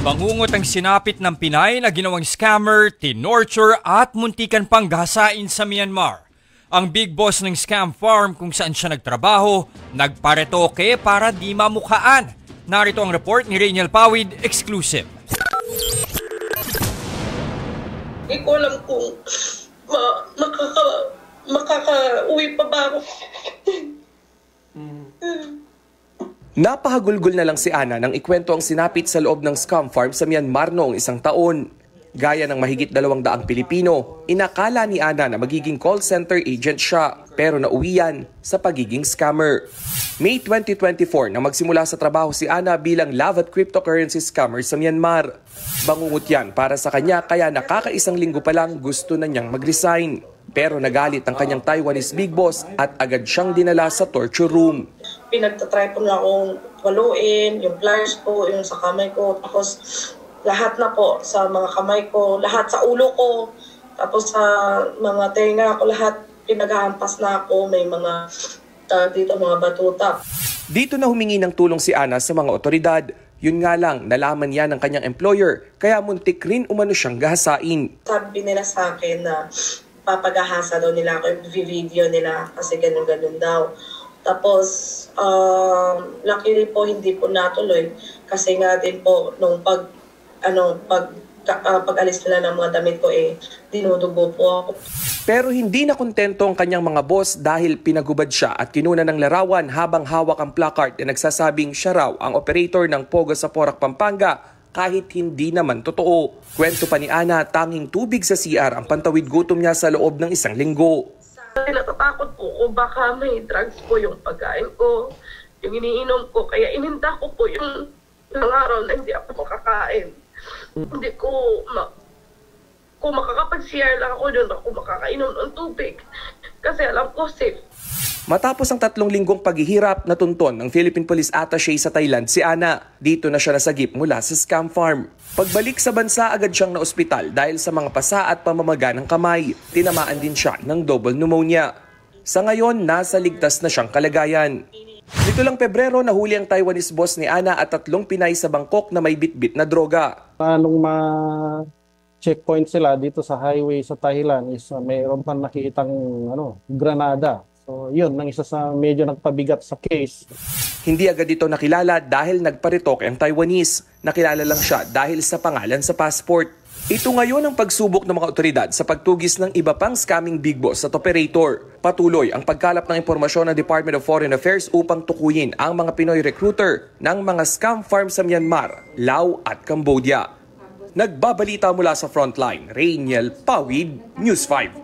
Bangungot ang sinapit ng Pinay na ginawang scammer, tinorture at muntikan pang gahasain sa Myanmar. Ang big boss ng scam farm kung saan siya nagtrabaho, nagparetoke para di mamukhaan. Narito ang report ni Rainiel Pawid, exclusive. Hindi ko alam kung makaka-uwi pa ba ako. Napahagulgol na lang si Ana nang ikwento ang sinapit sa loob ng scam farm sa Myanmar noong 1 taon. Gaya ng mahigit 200 Pilipino, inakala ni Ana na magiging call center agent siya, pero nauwian sa pagiging scammer. May 2024 na magsimula sa trabaho si Ana bilang love at cryptocurrency scammer sa Myanmar. Bangungot yan para sa kanya kaya nakakaisang linggo pa lang gusto na niyang mag-resign. Pero nagalit ang kanyang Taiwanese big boss at agad siyang dinala sa torture room. Pinagtatry po na akong waluin, yung pliers po, yung sa kamay ko, tapos lahat na po sa mga kamay ko, lahat sa ulo ko, tapos sa mga tenga ko, lahat pinaghahampas na ako, may mga dito mga batuta. Dito na humingi ng tulong si Ana sa mga otoridad. Yun nga lang, nalaman yan ng kanyang employer, kaya muntik rin umano siyang gahasain. Sabi nila sa akin na papagahasa daw nila ako, i-video nila kasi ganun-ganun daw. Tapos, luckily po hindi po natuloy kasi nga din po nung pag-alis nila ng mga damit ko dinudugo po ako. Pero hindi na kontento ang kanyang mga boss dahil pinagubad siya at kinuna ng larawan habang hawak ang placard na nagsasabing siya raw ang operator ng Pogo sa Porac, Pampanga kahit hindi naman totoo. Kwento pa ni Ana, tanging tubig sa CR ang pantawid gutom niya sa loob ng 1 linggo. Natatakot po ko baka may drugs po yung pagkain ko, yung iniinom ko, kaya ininda ko po yung araw na hindi ako makakain. Hindi ko kung makakapag-CR lang ako doon, ako makakainom ng tubig kasi alam ko safe. Matapos ang 3 linggong paghihirap, natunton ng Philippine Police Attaché sa Thailand si Ana. Dito na siya nasagip mula sa scam farm. Pagbalik sa bansa, agad siyang naospital dahil sa mga pasa at pamamaga ng kamay. Tinamaan din siya ng double pneumonia. Sa ngayon, nasa ligtas na siyang kalagayan. Dito lang Pebrero, nahuli ang Taiwanese boss ni Ana at 3 Pinay sa Bangkok na may bitbit na droga. Nung ma-checkpoint sila dito sa highway sa Thailand is mayroon pa nakikitang granada. So yun, nang isa sa medyo nagpabigat sa case. Hindi agad ito nakilala dahil nagparetoke ang Taiwanese. Nakilala lang siya dahil sa pangalan sa passport. Ito ngayon ang pagsubok ng mga otoridad sa pagtugis ng iba pang scamming big boss at operator. Patuloy ang pagkalap ng impormasyon ng Department of Foreign Affairs upang tukuyin ang mga Pinoy recruiter ng mga scam farm sa Myanmar, Laos at Cambodia. Nagbabalita mula sa frontline, Rainiel Pawid, News 5.